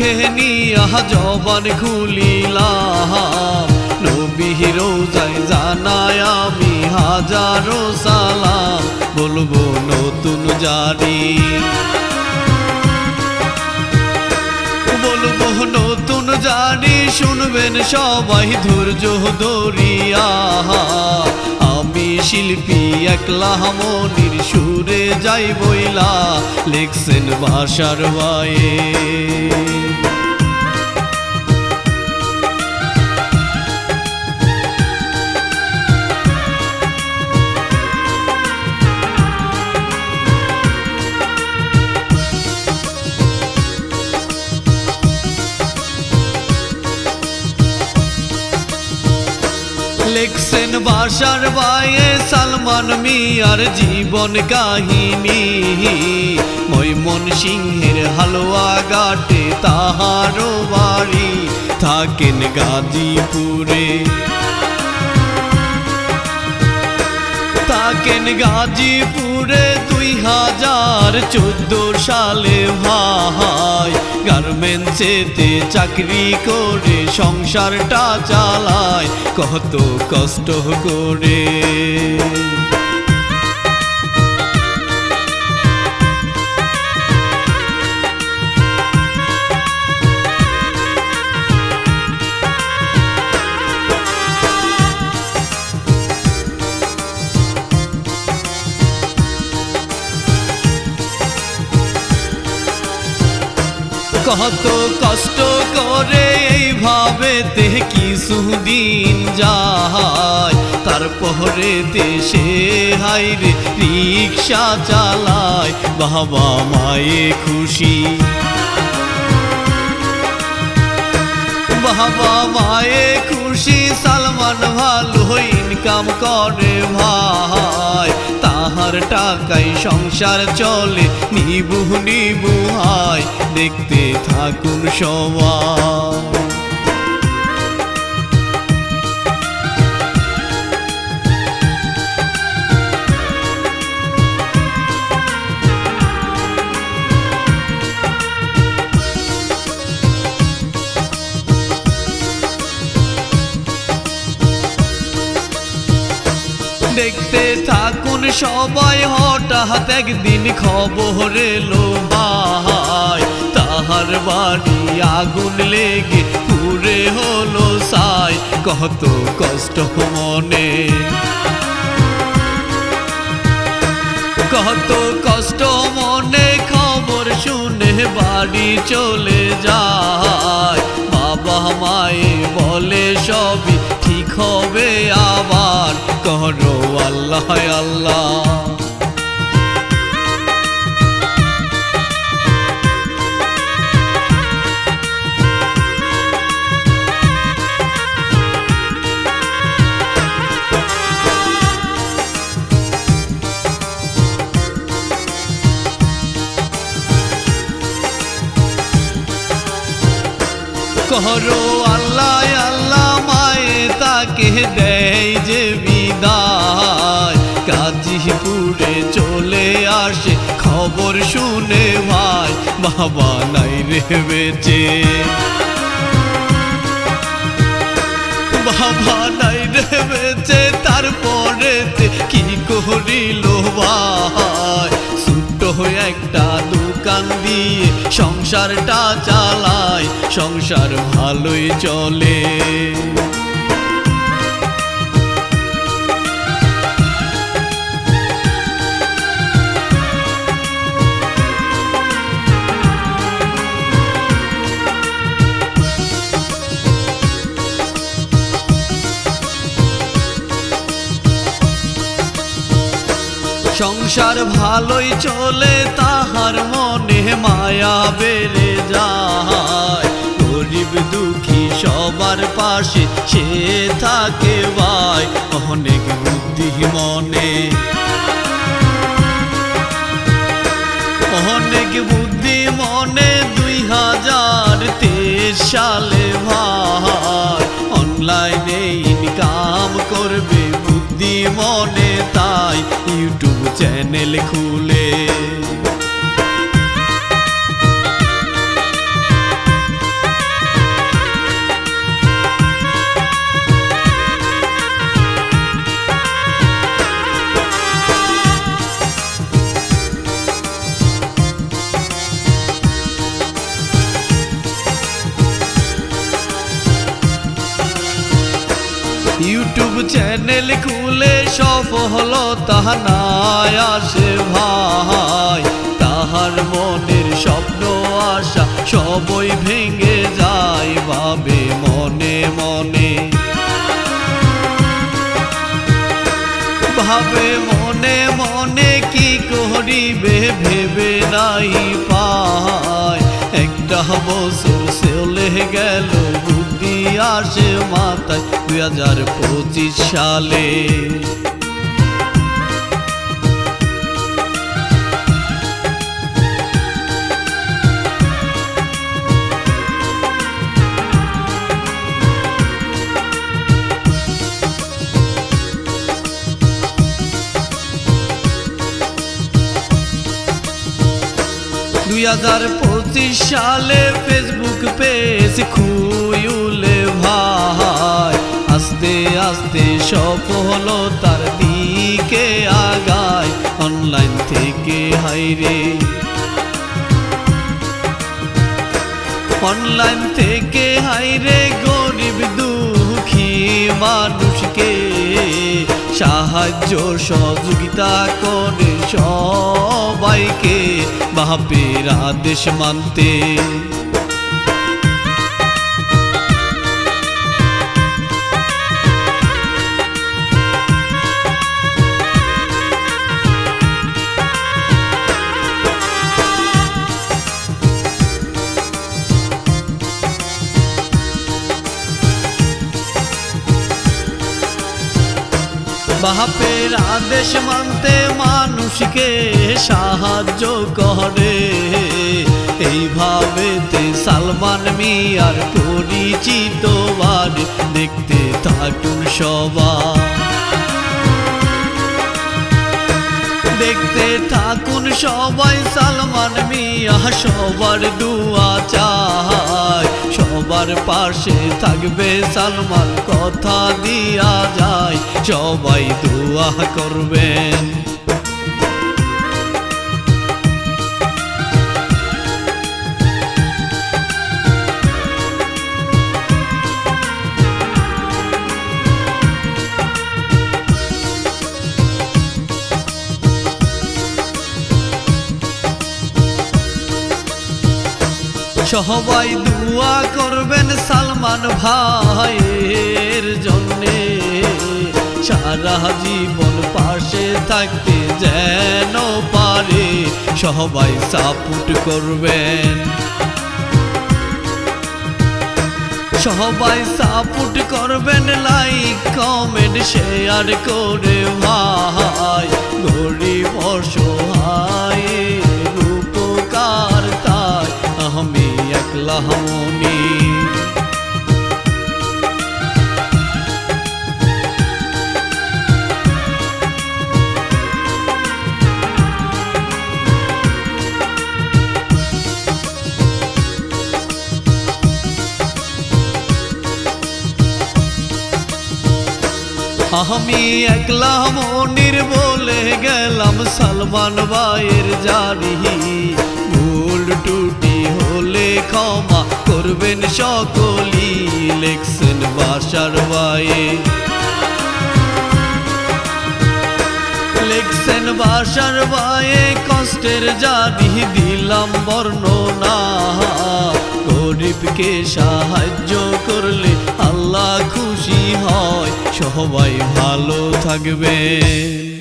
মুখে নিয়া জবান খুলিলাম, নবীর রোজায় জানাই আমি হাজারো সালাম, বলবো নতুন জানি, বলবো নতুন জানি, শুনবেন সবাই ধৈর্য ধরিয়া। আমি শিল্পী একলা মনির সুরে যাই বইলা, লিখছেন ভাষার বায়ে। লিখছেন ভাষার বায়ে সালমান মিয়ার জীবন কাহিনী, ময়মনসিংহের হালুয়া ঘাটে তাহারও বাড়ি, থাকেন গাজীপুরে, থাকেন গাজীপুরে 2014 সালে ভাই, গার্মেন্টসেতে চাকরি করে সংসারটা চালায় কত কষ্ট করে। কত কষ্ট করে এইভাবে তে কিছুদিন যায়, তারপরে দেশে হাইরে রিক্সা চালায়, বাবা মায়ে খুশি, বাবা মায়ে খুশি, সালমান ভালো ইনকাম করে ভাই, তাহার টাকায় সংসার চলে নিবু নিবু হায়, দেখতে থাকুন সবাই। দেখতে থাকুন সবাই, হঠাৎ একদিন খবর এলো ভাই, তাহার বাড়ি আগুন লেগে পুড়ে হলো ছাই, কত কষ্ট মনে, কত কষ্ট মনে, খবর শুনে বাড়ি চলে যায়, বাবা মায়ে বলে সবই ঠিক হবে আবার, করো আল্লাহ আল্লাহ। করো আল্লাহ আল্লাহ, মায়ে তাকে দেয় যে বিদায়, গাজীপুরে চলে আসে খবর শুনে ভাই, বাবা নাই রে বেঁচে, বাবা নাই রে বেঁচে, তারপরে কি করিল ভাই, ছোট্ট একটা দোকান দিয়ে সংসারটা চালায়, সংসার ভালোই চলে। সংসার ভালোই চলে, তাহার মনে মায়া বেড়ে যায়, গরিব দুঃখী সবার পাশে সে থাকে ভাই, অনেক বুদ্ধি মনে, অনেক বুদ্ধি মনে। 2023 সালে ভাই, অনলাইনে ইনকাম করবে বুদ্ধি মনে, তাই ইউটিউব চ্যানেল খুলে চ্যানেল খুলে সফলতা নাই আসে ভাই, তাহার মনের স্বপ্ন আশা সবই ভেঙে যায় ভাবে মনে মনে, ভাবে মনে মনে কি করিবে ভেবে নাই পায়। একটা বছর চলে গেল বুদ্ধি আসে মাথায় 2025 সালে। 2025 সালে ফেসবুক পেজ খুলে ভাই, আস্তে আস্তে সফলতার দিকে আগায় অনলাইন থেকে হাইরে, অনলাইন থেকে হাইরে গরিব দুঃখী মানুষকে সাহায্য সহযোগিতা করে সবাইকে বাপের আদেশ মানতে। বাপের আদেশ মানতে মানুষকে সাহায্য করে, এইভাবে সালমান মিয়ার পরিচিত বাড়ি দেখতে থাকুন সবাই, দেখতে থাকুন সবাই সালমান মিয়া সবার দুয়া চায়, সবার পাশে থাকবে সালমান কথা দিয়া যায়, সবাই দোয়া করবেন। সবাই দোয়া করবেন সালমান ভাইয়ের জন্যে, সারা জীবন পাশে থাকতে যেন পারে, সবাই সাপোর্ট করবেন, সবাই সাপোর্ট করবেন, লাইক কমেন্ট শেয়ার করে ভাই, গরিব অসহায়ের উপকার তাই আমি একলা মনি। আমি একলা মনির বলে গেলাম সালমান ভাইয়ের জারি, ভুল টুটি হলে ক্ষমা করবেন সকলি, লেখছেন বাসার ভাইয়ে, লেখছেন বাসার ভাইয়ে কষ্টের জারি দিলাম বর্ণনা, গরিবকে সাহায্য করলে আল্লাহ খুশি হয়, সবাই ভালো থাকবেন।